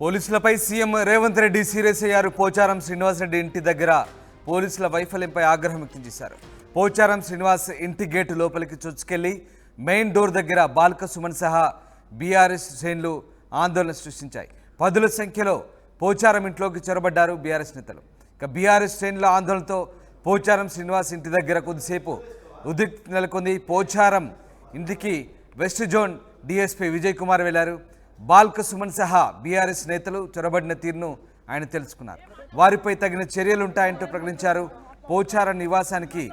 పోలీసులపై CM Revanth Reddy serious అయ్యారు. పోచారం శ్రీనివాస్ రెడ్డి ఇంటి దగ్గర పోలీసుల వైఫల్యంపై ఆగ్రహం వ్యక్తం చేశారు. పోచారం శ్రీనివాస్ ఇంటి గేటు లోపలికి చొచ్చుకెళ్లి మెయిన్ డోర్ దగ్గర బాల్క సుమన్ సహా బీఆర్ఎస్ శ్రేణులు ఆందోళన సృష్టించాయి. పదుల సంఖ్యలో పోచారం ఇంట్లోకి చొరబడ్డారు బీఆర్ఎస్ నేతలు. ఇక బీఆర్ఎస్ శ్రేణుల ఆందోళనతో పోచారం శ్రీనివాస్ ఇంటి దగ్గర కొద్దిసేపు ఉద్రిక్తత నెలకొంది. పోచారం ఇంటికి west zone DSP Vijay Kumar వెళ్లారు. బాల్క సుమన్ సహా బీఆర్ఎస్ నేతలు చొరబడిన తీరును ఆయన తెలుసుకున్నారు. వారిపై తగిన చర్యలుంటాయంటూ ప్రకటించారు. పోచారం నివాసానికి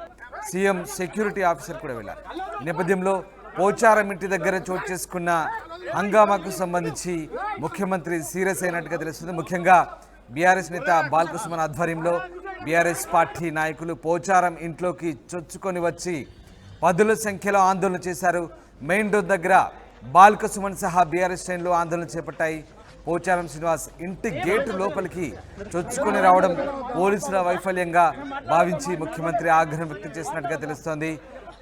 సీఎం సెక్యూరిటీ ఆఫీసర్ కూడా వెళ్లారు. ఈ నేపథ్యంలో పోచారం ఇంటి దగ్గర చోటు చేసుకున్న హంగామాకు సంబంధించి ముఖ్యమంత్రి సీరియస్ అయినట్టుగా తెలుస్తుంది. ముఖ్యంగా బీఆర్ఎస్ నేత బాల్క సుమన్ ఆధ్వర్యంలో బీఆర్ఎస్ పార్టీ నాయకులు పోచారం ఇంట్లోకి చొచ్చుకొని వచ్చి పదుల సంఖ్యలో ఆందోళన చేశారు. మెయిన్ డోర్ దగ్గర బాల్క సుమన్ సహా బీఆర్ఎస్ శ్రేణులు ఆందోళన చేపట్టాయి. పోచారం శ్రీనివాస్ ఇంటి గేటు లోపలికి చొచ్చుకొని రావడం పోలీసుల వైఫల్యంగా భావించి ముఖ్యమంత్రి ఆగ్రహం వ్యక్తం చేసినట్టుగా తెలుస్తోంది.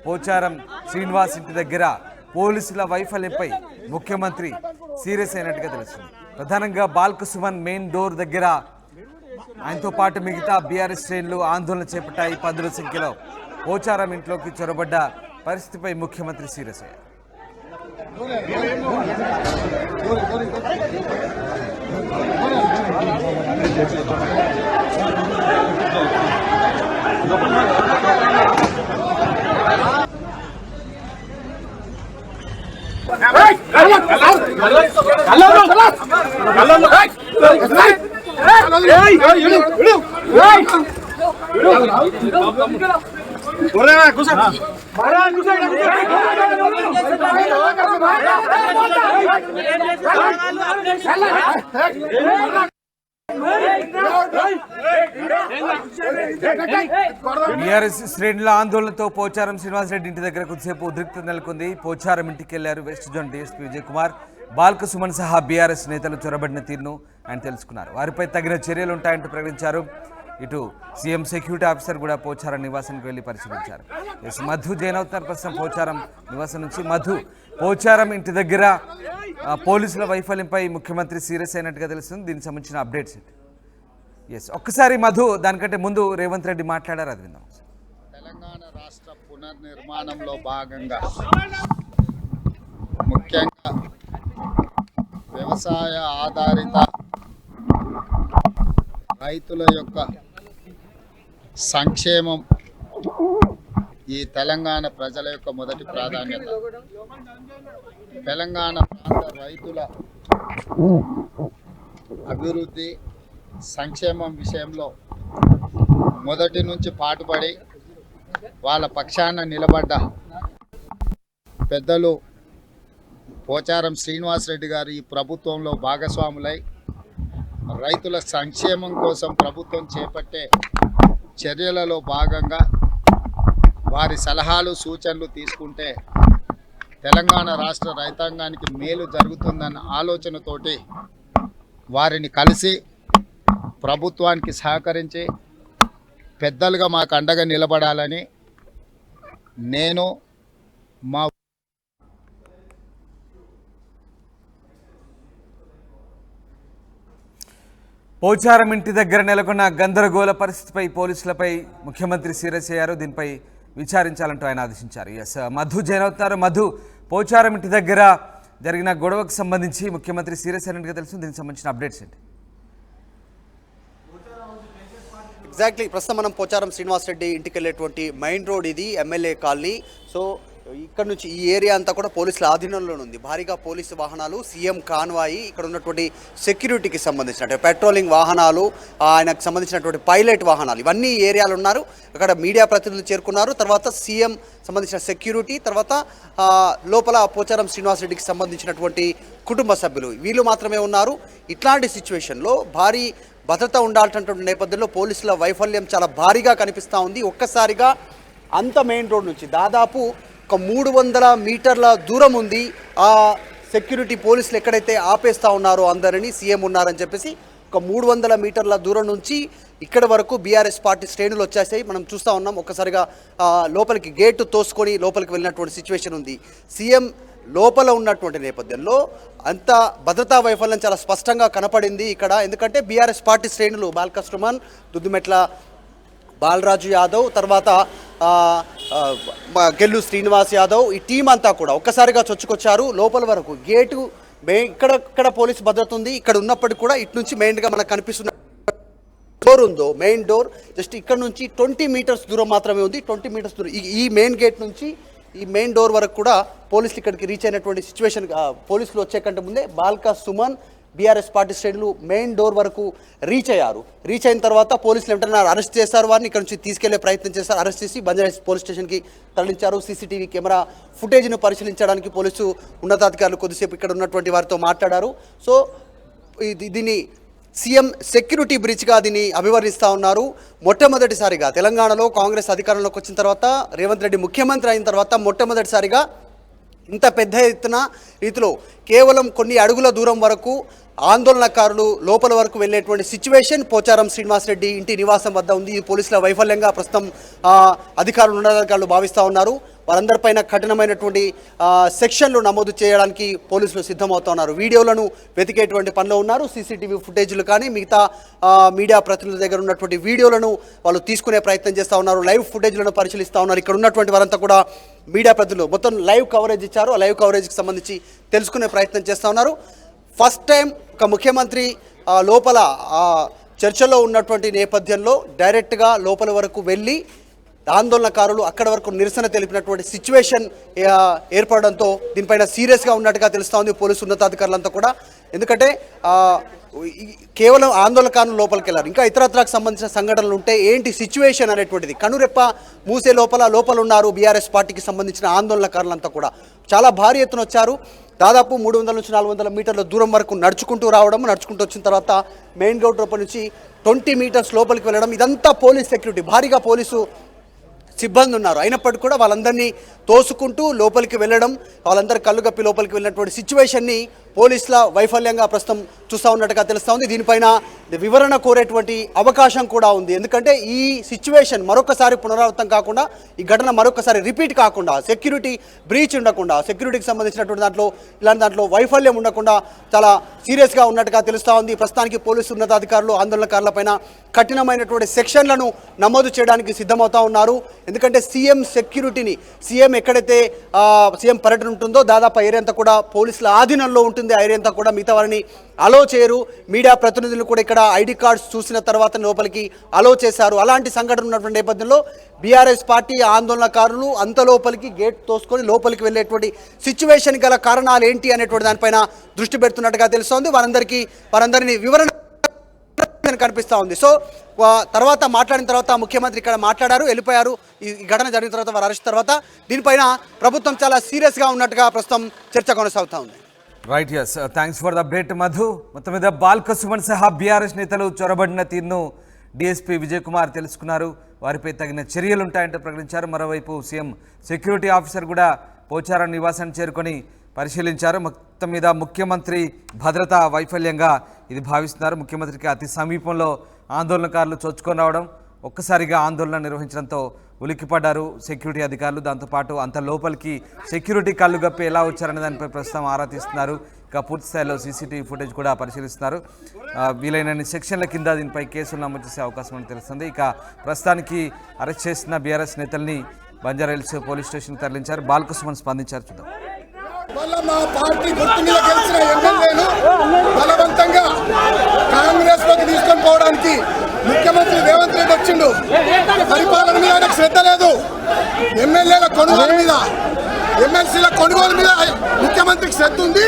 పోచారం శ్రీనివాస్ ఇంటి దగ్గర పోలీసుల వైఫల్యంపై ముఖ్యమంత్రి సీరియస్ అయినట్టుగా తెలుస్తుంది. ప్రధానంగా బాల్క సుమన్ మెయిన్ డోర్ దగ్గర ఆయనతో పాటు మిగతా బీఆర్ఎస్ శ్రేణులు ఆందోళన చేపట్టాయి. పదుల సంఖ్యలో పోచారం ఇంట్లోకి చొరబడ్డ పరిస్థితిపై ముఖ్యమంత్రి సీరియస్ అయ్యారు. బీఆర్ఎస్ శ్రేణుల ఆందోళనతో పోచారం శ్రీనివాస్ రెడ్డి ఇంటి దగ్గర కొద్దిసేపు ఉద్రిక్తత నెలకొంది. పోచారం ఇంటికి వెళ్లారు west zone DSP Vijay Kumar. Balka Suman సహా బీఆర్ఎస్ నేతలు చొరబడిన తీరును ఆయన తెలుసుకున్నారు. వారిపై తగిన చర్యలు ఉంటాయంటూ ప్రకటించారు. ఇటు సీఎం సెక్యూరిటీ ఆఫీసర్ కూడా పోచారం నివాసానికి వెళ్లి పరిశీలించారు. మధు జైన్ అవుతున్నారు ప్రస్తుతం పోచారం నివాసం నుంచి. మధు, పోచారం ఇంటి దగ్గర పోలీసుల వైఫల్యంపై ముఖ్యమంత్రి సీరియస్ అయినట్టుగా తెలుస్తుంది. దీనికి సంబంధించిన అప్డేట్స్ ఒక్కసారి మధు, దానికంటే ముందు రేవంత్ రెడ్డి మాట్లాడారు, అది విందాం. తెలంగాణ రాష్ట్ర పునర్నిర్మాణంలో భాగంగా ముఖ్యంగా వ్యవసాయ ఆధారిత రైతుల యొక్క సంక్షేమం ఈ తెలంగాణ ప్రజల యొక్క మొదటి ప్రాధాన్యత. తెలంగాణ ప్రాంత రైతుల అభివృద్ధి సంక్షేమం విషయంలో మొదటి నుంచి పాటుపడి వాళ్ళ పక్షాన నిలబడ్డ పెద్దలు పోచారం శ్రీనివాస్ రెడ్డి గారు ఈ ప్రభుత్వంలో భాగస్వాములై రైతుల సంక్షేమం కోసం ప్రభుత్వం చేపట్టే చర్యలలో భాగంగా వారి సలహాలు సూచనలు తీసుకుంటే తెలంగాణ రాష్ట్ర రైతాంగానికి మేలు జరుగుతుందన్న ఆలోచనతోటి వారిని కలిసి ప్రభుత్వానికి సహకరించి పెద్దలుగా మాకు అండగా నిలబడాలని నేను మా పోచారం ఇంటి దగ్గర నెలకొన్న గందరగోళ పరిస్థితిపై పోలీసులపై ముఖ్యమంత్రి సీరియస్ అయ్యారు. దీనిపై విచారించాలంటూ ఆయన ఆదేశించారు. మధు జైన్ అవుతున్నారు. మధు, పోచారం ఇంటి దగ్గర జరిగిన గొడవకు సంబంధించి ముఖ్యమంత్రి సీరియస్ అయినట్టుగా తెలుసు. దీనికి సంబంధించిన అప్డేట్స్ ఏంటి? ఎగ్జాక్ట్లీ ప్రస్తుతం మనం పోచారం శ్రీనివాస్ రెడ్డి ఇంటికి వెళ్ళేటువంటి మెయిన్ రోడ్ ఇది, ఎమ్మెల్యే కాలనీ. సో ఇక్కడ నుంచి ఈ ఏరియా అంతా కూడా పోలీసుల ఆధీనంలో ఉంది. భారీగా పోలీసు వాహనాలు, సీఎం కాన్వాయి, ఇక్కడ ఉన్నటువంటి సెక్యూరిటీకి సంబంధించినటువంటి పెట్రోలింగ్ వాహనాలు, ఆయనకు సంబంధించినటువంటి పైలట్ వాహనాలు, ఇవన్నీ ఈ ఏరియాలో ఉన్నారు. అక్కడ మీడియా ప్రతినిధులు చేరుకున్నారు. తర్వాత సీఎం సంబంధించిన సెక్యూరిటీ, తర్వాత లోపల పోచారం శ్రీనివాస్ రెడ్డికి సంబంధించినటువంటి కుటుంబ సభ్యులు, వీళ్ళు మాత్రమే ఉన్నారు. ఇట్లాంటి సిచ్యువేషన్లో భారీ భద్రత ఉండాల్సినటువంటి నేపథ్యంలో పోలీసుల వైఫల్యం చాలా భారీగా కనిపిస్తూ ఉంది. ఒక్కసారిగా అంత మెయిన్ రోడ్ నుంచి దాదాపు ఒక 300 మీటర్ల దూరం ఉంది. ఆ సెక్యూరిటీ పోలీసులు ఎక్కడైతే ఆపేస్తూ ఉన్నారో అందరినీ, సీఎం ఉన్నారని చెప్పేసి ఒక 300 మీటర్ల దూరం నుంచి ఇక్కడ వరకు బీఆర్ఎస్ పార్టీ శ్రేణులు వచ్చేసాయి. మనం చూస్తూ ఉన్నాం. ఒక్కసారిగా లోపలికి గేటు తోసుకొని లోపలికి వెళ్ళినటువంటి సిచ్యువేషన్ ఉంది. సీఎం లోపల ఉన్నటువంటి నేపథ్యంలో అంత భద్రతా వైఫల్యం చాలా స్పష్టంగా కనపడింది ఇక్కడ. ఎందుకంటే బీఆర్ఎస్ పార్టీ శ్రేణులు బాల్కృష్ణ, దుద్దిమెట్ల బాలరాజు యాదవ్, తర్వాత గెల్లు శ్రీనివాస్ యాదవ్, ఈ టీం అంతా కూడా ఒక్కసారిగా చొచ్చుకొచ్చారు లోపల వరకు. గేటు ఇక్కడ పోలీసు భద్రత ఉంది. ఇక్కడ ఉన్నప్పటికీ కూడా ఇటు నుంచి మెయిన్గా మనకు కనిపిస్తున్న డోర్ ఉందో, మెయిన్ డోర్ జస్ట్ ఇక్కడ నుంచి 20 మీటర్స్ దూరం మాత్రమే ఉంది. 20 మీటర్స్ దూరం ఈ మెయిన్ గేట్ నుంచి ఈ మెయిన్ డోర్ వరకు కూడా పోలీసులు ఇక్కడికి రీచ్ అయినటువంటి సిచ్యువేషన్. పోలీసులు వచ్చే కంటే ముందే బాల్కా సుమన్, బీఆర్ఎస్ పార్టీ శ్రేణులు మెయిన్ డోర్ వరకు రీచ్ అయ్యారు. రీచ్ అయిన తర్వాత పోలీసులు వెంటనే అరెస్ట్ చేశారు. వారిని ఇక్కడ నుంచి తీసుకెళ్లే ప్రయత్నం చేశారు. అరెస్ట్ చేసి బంజారాహిల్స్ పోలీస్ స్టేషన్కి తరలించారు. సీసీటీవీ కెమెరా ఫుటేజ్ను పరిశీలించడానికి పోలీసు ఉన్నతాధికారులు కొద్దిసేపు ఇక్కడ ఉన్నటువంటి వారితో మాట్లాడారు. సో దీన్ని సీఎం సెక్యూరిటీ బ్రీచ్గా దీన్ని అభివర్ణిస్తూ ఉన్నారు. మొట్టమొదటిసారిగా తెలంగాణలో కాంగ్రెస్ అధికారంలోకి వచ్చిన తర్వాత, రేవంత్ రెడ్డి ముఖ్యమంత్రి అయిన తర్వాత మొట్టమొదటిసారిగా ఇంత పెద్ద ఎత్తున రీతిలో కేవలం కొన్ని అడుగుల దూరం వరకు ఆందోళనకారులు లోపల వరకు వెళ్ళేటువంటి సిచ్యువేషన్ పోచారం శ్రీనివాసరెడ్డి ఇంటి నివాసం వద్ద ఉంది. ఈ పోలీసుల వైఫల్యంగా ప్రస్తుతం అధికారులు ఉన్నతాధికారులు భావిస్తూ ఉన్నారు. వారందరిపైన కఠినమైనటువంటి సెక్షన్లు నమోదు చేయడానికి పోలీసులు సిద్ధమవుతా ఉన్నారు. వీడియోలను వెతికేటువంటి పనిలో ఉన్నారు. సీసీటీవీ ఫుటేజ్లు కానీ మిగతా మీడియా ప్రతినిధుల దగ్గర ఉన్నటువంటి వీడియోలను వాళ్ళు తీసుకునే ప్రయత్నం చేస్తూ ఉన్నారు. లైవ్ ఫుటేజ్లను పరిశీలిస్తూ ఉన్నారు. ఇక్కడ ఉన్నటువంటి వారంతా కూడా మీడియా ప్రతినిధులు మొత్తం లైవ్ కవరేజ్ ఇచ్చారు. ఆ లైవ్ కవరేజ్కి సంబంధించి తెలుసుకునే ప్రయత్నం చేస్తూ ఉన్నారు. ఫస్ట్ టైం ఒక ముఖ్యమంత్రి లోపల చర్చలో ఉన్నటువంటి నేపథ్యంలో డైరెక్ట్గా లోపల వరకు వెళ్ళి ఆందోళనకారులు అక్కడ వరకు నిరసన తెలిపినటువంటి సిచ్యువేషన్ ఏర్పడడంతో దీనిపైన సీరియస్గా ఉన్నట్టుగా తెలుస్తూ ఉంది పోలీసు ఉన్నతాధికారులంతా కూడా. ఎందుకంటే కేవలం ఆందోళనకారులు లోపలికి వెళ్ళారు, ఇంకా ఇతరత్రకు సంబంధించిన సంఘటనలు ఉంటే ఏంటి సిచ్యువేషన్ అనేటువంటిది కనురెప్ప మూసే లోపల ఉన్నారు బీఆర్ఎస్ పార్టీకి సంబంధించిన ఆందోళనకారులంతా కూడా. చాలా భారీ ఎత్తున వచ్చారు. దాదాపు 300 నుంచి 400 మీటర్ల దూరం వరకు నడుచుకుంటూ వచ్చిన తర్వాత మెయిన్ గేట్ లోపల నుంచి 20 మీటర్స్ లోపలికి వెళ్ళడం. ఇదంతా పోలీస్ సెక్యూరిటీ, భారీగా పోలీసు సిబ్బంది ఉన్నారు. అయినప్పటికీ కూడా వాళ్ళందరినీ తోసుకుంటూ లోపలికి వెళ్ళడం, వాళ్ళందరూ కళ్ళు కప్పి లోపలికి వెళ్ళినటువంటి సిచ్యువేషన్ని పోలీసుల వైఫల్యంగా ప్రస్తుతం చూస్తూ ఉన్నట్టుగా తెలుస్తూ ఉంది. దీనిపైన వివరణ కోరేటువంటి అవకాశం కూడా ఉంది. ఎందుకంటే ఈ సిచ్యువేషన్ మరొకసారి పునరావృతం కాకుండా, ఈ ఘటన మరొకసారి రిపీట్ కాకుండా, సెక్యూరిటీ బ్రీచ్ ఉండకుండా, సెక్యూరిటీకి సంబంధించినటువంటి ఇలాంటి దాంట్లో వైఫల్యం ఉండకుండా చాలా సీరియస్గా ఉన్నట్టుగా తెలుస్తూ ఉంది. ప్రస్తుతానికి పోలీసు ఉన్నతాధికారులు ఆందోళనకారులపైన కఠినమైనటువంటి సెక్షన్లను నమోదు చేయడానికి సిద్ధమవుతా ఉన్నారు. ఎందుకంటే సీఎం సెక్యూరిటీని, సీఎం ఎక్కడైతే సీఎం పర్యటన ఉంటుందో దాదాపు ఏరియా అంతా కూడా పోలీసుల ఆధీనంలో ఉంటుంది. ఆ ఏరియా అంతా కూడా మిగతా వారిని అలో చేయరు. మీడియా ప్రతినిధులు కూడా ఇక్కడ ఐడి కార్డ్స్ చూసిన తర్వాత లోపలికి అలో చేశారు. అలాంటి సంఘటన ఉన్నటువంటి నేపథ్యంలో బీఆర్ఎస్ పార్టీ ఆందోళనకారులు అంత లోపలికి గేట్ తోసుకొని లోపలికి వెళ్ళేటువంటి సిచ్యువేషన్ గల కారణాలు ఏంటి అనేటువంటి దానిపైన దృష్టి పెడుతున్నట్టుగా తెలుస్తోంది. వారందరినీ వివరణ కనిపిస్తూ ఉంది. సో తర్వాత మాట్లాడిన తర్వాత ముఖ్యమంత్రి ఇక్కడ మాట్లాడారు, వెళ్ళిపోయారు. ఈ ఘటన జరిగిన తర్వాత వారు అరెస్ట్ తర్వాత దీనిపైన ప్రభుత్వం చాలా సీరియస్గా ఉన్నట్టుగా ప్రస్తుతం చర్చ కొనసాగుతూ ఉంది. Right, yes, thanks for the update Madhu. మొత్తం మీద బాల్క సుమన్ సహా బీఆర్ఎస్ నేతలు చొరబడిన తీరును డీఎస్పీ విజయ్ కుమార్ తెలుసుకున్నారు. వారిపై తగిన చర్యలుంటాయంటూ ప్రకటించారు. మరోవైపు సీఎం సెక్యూరిటీ ఆఫీసర్ కూడా పోచారం నివాసాన్ని చేరుకొని పరిశీలించారు. మొత్తం మీద ముఖ్యమంత్రి భద్రతా వైఫల్యంగా ఇది భావిస్తున్నారు. ముఖ్యమంత్రికి అతి సమీపంలో ఆందోళనకారులు చొచ్చుకొని రావడం, ఒక్కసారిగా ఆందోళన నిర్వహించడంతో ఉలిక్కిపడ్డారు సెక్యూరిటీ అధికారులు. దాంతోపాటు అంత లోపలికి సెక్యూరిటీ కళ్ళు గప్పి ఎలా వచ్చారనే దానిపై ప్రస్తుతం ఆరా తీస్తున్నారు. ఇక పూర్తి స్థాయిలో సీసీటీవీ ఫుటేజ్ కూడా పరిశీలిస్తున్నారు. వీలైనన్ని సెక్షన్ల కింద దీనిపై కేసులు నమోదు చేసే అవకాశం అని తెలుస్తుంది. ఇక ప్రస్తుతానికి అరెస్ట్ చేసిన బీఆర్ఎస్ నేతల్ని బంజారాహిల్స్ పోలీస్ స్టేషన్కి తరలించారు. బాల్కసుమన్ స్పందించారు. చూద్దాం. మా పార్టీ గుర్తు మీద గెలిచిన ఎమ్మెల్యేలు బలవంతంగా కాంగ్రెస్ లోకి తీసుకొని పోవడానికి ముఖ్యమంత్రి రేవంత్ రెడ్డి వచ్చిండు. పరిపాలన మీద ఆయనకు శ్రద్ధ లేదు. ఎమ్మెల్యేల కొనుగోలు మీద, ఎమ్మెల్సీల కొనుగోలు మీద ముఖ్యమంత్రికి శ్రద్ధ ఉంది.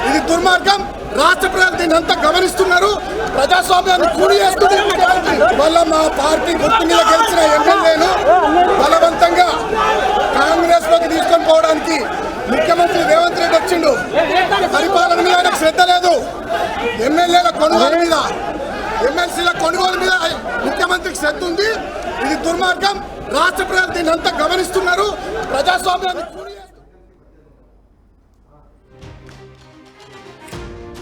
ఇది దుర్మార్గం. రాష్ట్ర ప్రజలు దీన్ని అంతా గమనిస్తున్నారు. ప్రజాస్వామ్యాన్ని కూడి చేస్తుంది. వల్ల మా పార్టీ గుర్తు మీద గెలిచిన ఎమ్మెల్యేలు బలవంతంగా కాంగ్రెస్ లోకి తీసుకొని పోవడానికి ముఖ్యమంత్రి రేవంత్ రెడ్డి వచ్చిండు. పరిపాలన మీద ఆయనకు శ్రద్ధ లేదు. ఎమ్మెల్యేల కొనుగోలు మీద, ఎమ్మెల్సీల కొనుగోలు మీద ముఖ్యమంత్రికి శ్రద్ధ ఉంది. ఇది దుర్మార్గం. రాష్ట్ర ప్రజలు దీన్ని అంతా గమనిస్తున్నారు. ప్రజాస్వామ్యాన్ని